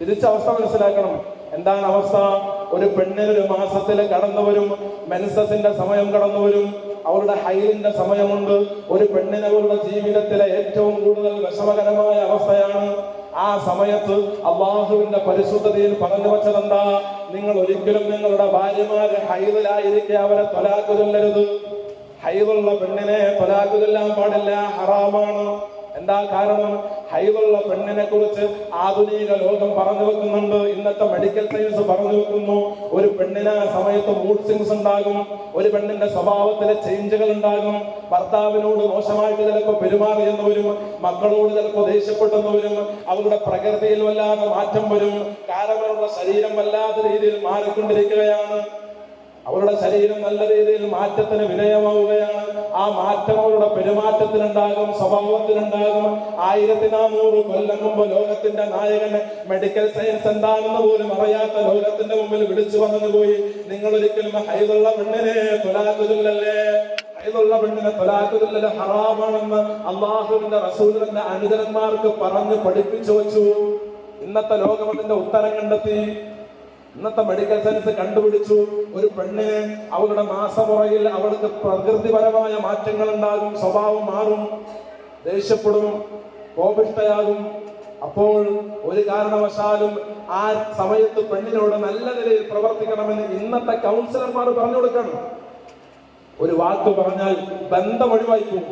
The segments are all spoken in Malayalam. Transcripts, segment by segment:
തിരിച്ചവസ്ഥ മനസ്സിലാക്കണം. എന്താണ് അവസ്ഥ? ഒരു പെണ്ണിനൊരു മാസത്തില് കടന്നുവരും, മെൻസസിന്റെ സമയം കടന്നുവരും, അവളുടെ ഹൈലിന്റെ സമയമുണ്ട്. ഒരു പെണ്ണിന് അവളുടെ ജീവിതത്തിലെ ഏറ്റവും കൂടുതൽ വിഷമകരമായ അവസ്ഥയാണ്. ആ സമയത്ത് അള്ളാഹുവിന്റെ പരിശുദ്ധതയിൽ പറഞ്ഞു വച്ചതെന്താ? നിങ്ങൾ ഒരിക്കലും നിങ്ങളുടെ ഭാര്യമാര് ഹൈലിലായിരിക്കെ അവരെ ത്വലാഖ് ചൊല്ലരുത്. ഹൈലുള്ള പെണ്ണിനെ ത്വലാഖ് ചൊല്ലാൻ പാടില്ല, ഹറാമാണ്. എന്താ കാരണം? ഹൈലുള്ള പെണ്ണിനെ കുറിച്ച് ആധുനിക ലോകം പറഞ്ഞു വെക്കുന്നുണ്ട്, ഇന്നത്തെ മെഡിക്കൽ സയൻസ് പറഞ്ഞു വെക്കുന്നു. ഒരു പെണ്ണിന് ആ സമയത്ത് മൂഡ് സ്വിങ്സ് ഉണ്ടാകും, ഒരു പെണ്ണിന്റെ സ്വഭാവത്തിലെ ചേഞ്ചുകൾ ഉണ്ടാകും. ഭർത്താവിനോട് മോശമായിട്ട് ചിലപ്പോൾ പെരുമാറിയെന്ന് വരും, മക്കളോട് ചിലപ്പോൾ ദേഷ്യപ്പെട്ടെന്ന് വരും, അവരുടെ പ്രകൃതിയിൽ വല്ലാതെ മാറ്റം വരും. കാരണം അവരുടെ ശരീരം വല്ലാത്ത രീതിയിൽ മാറിക്കൊണ്ടിരിക്കുകയാണ്. അവരുടെ ശരീരം നല്ല രീതിയിൽ മാറ്റത്തിന് വിധേയമാവുകയാണ്. ആ മാറ്റം അവരുടെ പെരുമാറ്റത്തിനുണ്ടാകും, സ്വഭാവത്തിനുണ്ടാകും. 1400 കൊല്ലം മുമ്പ് ലോകത്തിന്റെ നായകൻ മെഡിക്കൽ സയൻസ് എന്താണെന്ന് പോലും അറിയാത്ത ലോകത്തിന്റെ മുമ്പിൽ വിളിച്ചു പറഞ്ഞു പോയി, നിങ്ങൾ ഒരിക്കലും ഹൈദുള്ള പെണ്ണിനെ ത്വലാഖ് ചൊല്ലല്ലേ, ഹൈദുള്ള പെണ്ണിനെ ത്വലാഖ് ചൊല്ലല് ഹറാമാണെന്ന് അള്ളാഹുവിന്റെ റസൂലിന്റെ അനുചരന്മാർക്ക് പറഞ്ഞു പഠിപ്പിച്ചു വെച്ചു. ഇന്നത്തെ ലോകം അതിന്റെ ഉത്തരം കണ്ടെത്തി. ഇന്നത്തെ മെഡിക്കൽ സയൻസ് കണ്ടുപിടിച്ചു, ഒരു പെണ്ണിന് അവളുടെ മാസമുറയിൽ അവൾക്ക് പ്രകൃതിപരമായ മാറ്റങ്ങൾ ഉണ്ടാകും, സ്വഭാവം മാറും, ദേഷ്യപ്പെടും, കോപിഷ്ഠയാകും. അപ്പോൾ ഒരു കാരണവശാലും ആ സമയത്ത് പെണ്ണിനോട് നല്ല നിലയിൽ പ്രവർത്തിക്കണമെന്ന് ഇന്നത്തെ കൗൺസിലർമാർ പറഞ്ഞു കൊടുക്കണം. ഒരു വാക്ക് പറഞ്ഞാൽ ബന്ധം ഒഴിവായിക്കും.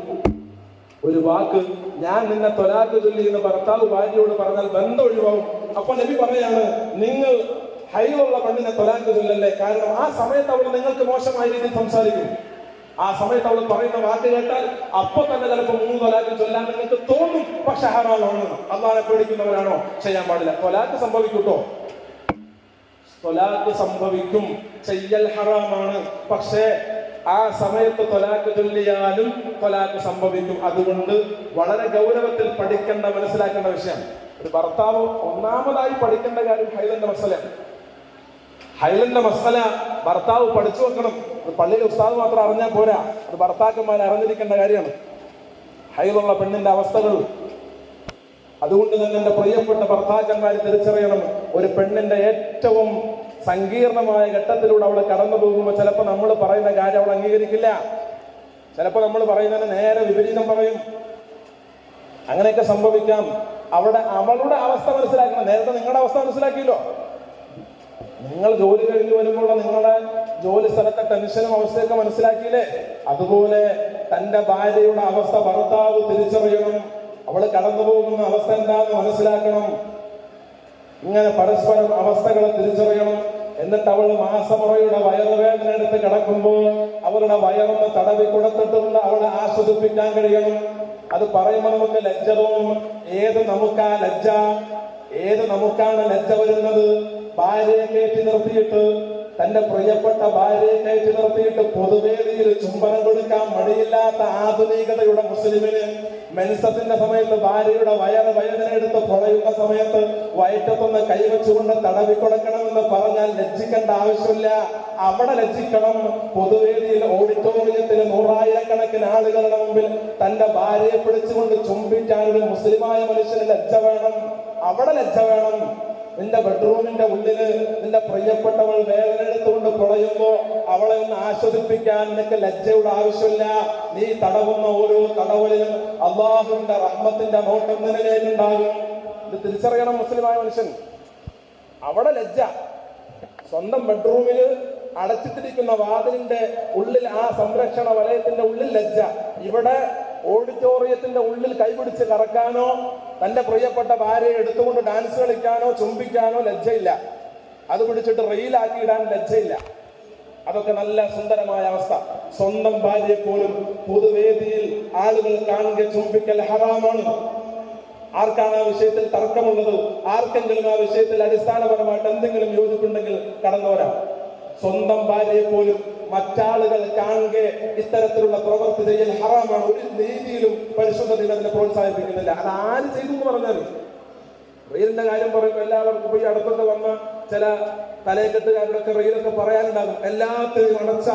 ഒരു വാക്ക്, ഞാൻ നിന്നെ ത്വലാഖ് ചൊല്ലി എന്ന് ഭർത്താവ് ഭാര്യയോട് പറഞ്ഞാൽ ബന്ധം ഒഴിവാകും. അപ്പൊ നബി പറയാണ്, നിങ്ങൾ ഹൈലുള്ള പെണ്ണിനെ ത്വലാഖ് ചൊല്ലല്ലേ. കാരണം ആ സമയത്ത് അവൾ നിങ്ങൾക്ക് മോശമായ രീതിയിൽ സംസാരിക്കും. ആ സമയത്ത് അവൾ പറയുന്ന വാക്ക് കേട്ടാൽ അപ്പൊ തന്നെ ചിലപ്പോൾ 3 ത്വലാഖ് ചൊല്ലാൻ നിങ്ങൾക്ക് തോന്നും. പക്ഷെ ഹറാമാണ്. അള്ളാഹുവിനെ പേടിക്കുന്നവരാണോ? ചെയ്യാൻ പാടില്ല. ത്വലാഖ് സംഭവിക്കൂട്ടോ, ത്വലാഖ് സംഭവിക്കും, ചെയ്യൽ ഹറാമാണ്. പക്ഷേ ആ സമയത്ത് ത്വലാഖ് ചൊല്ലിയാലും ത്വലാഖ് സംഭവിക്കും. അതുകൊണ്ട് വളരെ ഗൗരവത്തിൽ പഠിക്കേണ്ട, മനസ്സിലാക്കേണ്ട വിഷയം. ഒരു ഭർത്താവ് ഒന്നാമതായി പഠിക്കേണ്ട കാര്യം ഹൈലിന്റെ മസലയാണ്. ഹൈലിന്റെ മസല ഭർത്താവ് പഠിച്ചു വെക്കണം. പള്ളിയിൽ ഉസ്താദ് മാത്രം അറിഞ്ഞാൽ പോരാ, അത് ഭർത്താക്കന്മാർ അറിഞ്ഞിരിക്കേണ്ട കാര്യമാണ് ഹൈലുള്ള പെണ്ണിന്റെ അവസ്ഥകൾ. അതുകൊണ്ട് തന്നെ എന്റെ പ്രിയപ്പെട്ട ഭർത്താക്കന്മാർ തിരിച്ചറിയണം, ഒരു പെണ്ണിന്റെ ഏറ്റവും സങ്കീർണമായ ഘട്ടത്തിലൂടെ അവൾ കടന്നു പോകുമ്പോൾ ചിലപ്പോൾ നമ്മൾ പറയുന്ന കാര്യം അവൾ അംഗീകരിക്കില്ല. ചിലപ്പോൾ നമ്മൾ പറയുന്നതിന് നേരെ വിപരീതം പറയും. അങ്ങനെയൊക്കെ സംഭവിക്കാം. അവളുടെ അവസ്ഥ മനസ്സിലാക്കണം. നേരത്തെ നിങ്ങളുടെ അവസ്ഥ മനസ്സിലാക്കിയല്ലോ. നിങ്ങൾ ജോലി കഴിഞ്ഞ് വരുമ്പോൾ നിങ്ങളുടെ ജോലി സ്ഥലത്തെ ടെൻഷനും അവസ്ഥയൊക്കെ മനസ്സിലാക്കിയില്ലേ? അതുപോലെ തന്റെ ഭാര്യയുടെ അവസ്ഥ ഭർത്താവ് തിരിച്ചറിയണം. അവള് കടന്നു പോകുന്ന അവസ്ഥ എന്താണെന്ന് മനസ്സിലാക്കണം. ഇങ്ങനെ പരസ്പരം അവസ്ഥകളെ തിരിച്ചറിയണം. എന്നിട്ട് അവൾ മാസമുറയുടെ വയറുവേദന എടുത്ത് കിടക്കുമ്പോൾ അവളുടെ വയറൊന്ന് തടവി കൊടുത്തിട്ടുണ്ട് അവളെ ആസ്വദിപ്പിക്കാൻ കഴിയണം. അത് പറയുമ്പോൾ നമുക്ക് ലജ്ജ തോന്നും. ഏത് നമുക്കാണ് ലജ്ജ വരുന്നത്? ഭാര്യയെ കയറ്റി നിർത്തിയിട്ട്, തന്റെ പ്രിയപ്പെട്ട ഭാര്യയെ കയറ്റി നിർത്തിയിട്ട് പൊതുവേദിയിൽ ചുംബനം കൊടുക്കാൻ മടിയില്ലാത്ത ആധുനികതയുടെ മുസ്ലിമിന് മെൻസസിന്റെ സമയത്ത് ഭാര്യയുടെ വേദന എടുത്ത് പൊളയുന്ന സമയത്ത് വയറ്റത്തൊന്ന് കൈവച്ചുകൊണ്ട് തടവി കൊടുക്കണമെന്ന് പറഞ്ഞാൽ ലജ്ജിക്കേണ്ട ആവശ്യമില്ല. അവിടെ ലജ്ജിക്കണം. പൊതുവേദിയിൽ ഓഡിറ്റോറിയത്തിൽ 100,000 ആളുകളുടെ മുമ്പിൽ തന്റെ ഭാര്യയെ പിടിച്ചുകൊണ്ട് ചുംബിക്കാൻ ഒരു മുസ്ലിമായ മനുഷ്യന് ലജ്ജ വേണം. അവിടെ ലജ്ജ വേണം. നിന്റെ ബെഡ്റൂമിന്റെ ഉള്ളില് നിന്റെ പ്രിയപ്പെട്ടവൾ വേദന എടുത്തുകൊണ്ട് പൊളയുമ്പോ അവളെ ഒന്ന് ആസ്വദിപ്പിക്കാൻ നിനക്ക് ലജ്ജയുടെ ആവശ്യമില്ല. നീ തടവുന്ന ഓരോ തടവലിലും അള്ളാഹുവിന്റെ റഹ്മത്തിന്റെ നോട്ടം നിലയിലുണ്ടാകും. ഇത് തിരിച്ചറിയണം മുസ്ലിമായ മനുഷ്യൻ. അവിടെ ലജ്ജ. സ്വന്തം ബെഡ്റൂമില് അടച്ചിട്ടിരിക്കുന്ന വാതിലിന്റെ ഉള്ളിൽ, ആ സംരക്ഷണ വലയത്തിന്റെ ഉള്ളിൽ ലജ്ജ. ഇവിടെ ഓഡിറ്റോറിയത്തിന്റെ ഉള്ളിൽ കൈപിടിച്ച് കറക്കാനോ തന്റെ പ്രിയപ്പെട്ട ഭാര്യയെ എടുത്തുകൊണ്ട് ഡാൻസ് കളിക്കാനോ ചുംബിക്കാനോ ലജ്ജയില്ല. അത് പിടിച്ചിട്ട് റീലാക്കി ഇടാൻ ലജ്ജയില്ല. അതൊക്കെ നല്ല സുന്ദരമായ അവസ്ഥ. സ്വന്തം ഭാര്യയെ പോലും പൊതുവേദിയിൽ ആളുകൾ കാണുക ചുംബിക്കൽ ഹറാമാണ്. ആർക്കാണ് ആ വിഷയത്തിൽ തർക്കമുള്ളത്? ആർക്കെങ്കിലും ആ വിഷയത്തിൽ അടിസ്ഥാനപരമായിട്ട് എന്തെങ്കിലും യോജിപ്പുണ്ടെങ്കിൽ കടന്നു വരാം. സ്വന്തം ഭാര്യയെ പോലും മറ്റാളുകൾ കാണുക ഇത്തരത്തിലുള്ള പ്രവൃത്തി ചെയ്യൽ ഹറാമാണ്. ഒരു രീതിയിലും പരിശുദ്ധ ദീൻ അതിനെ പ്രോത്സാഹിപ്പിക്കുന്നില്ല. അത് ആര് ചെയ്തു എന്ന് പറഞ്ഞാൽ റീലിന്റെ കാര്യം പറയുമ്പോൾ എല്ലാവർക്കും പോയി അടുത്തൊക്കെ വന്ന ചില തലയെക്കെട്ടുകാരുടെ റീലൊക്കെ പറയാനുണ്ടാകും. എല്ലാത്തിനും അടച്ച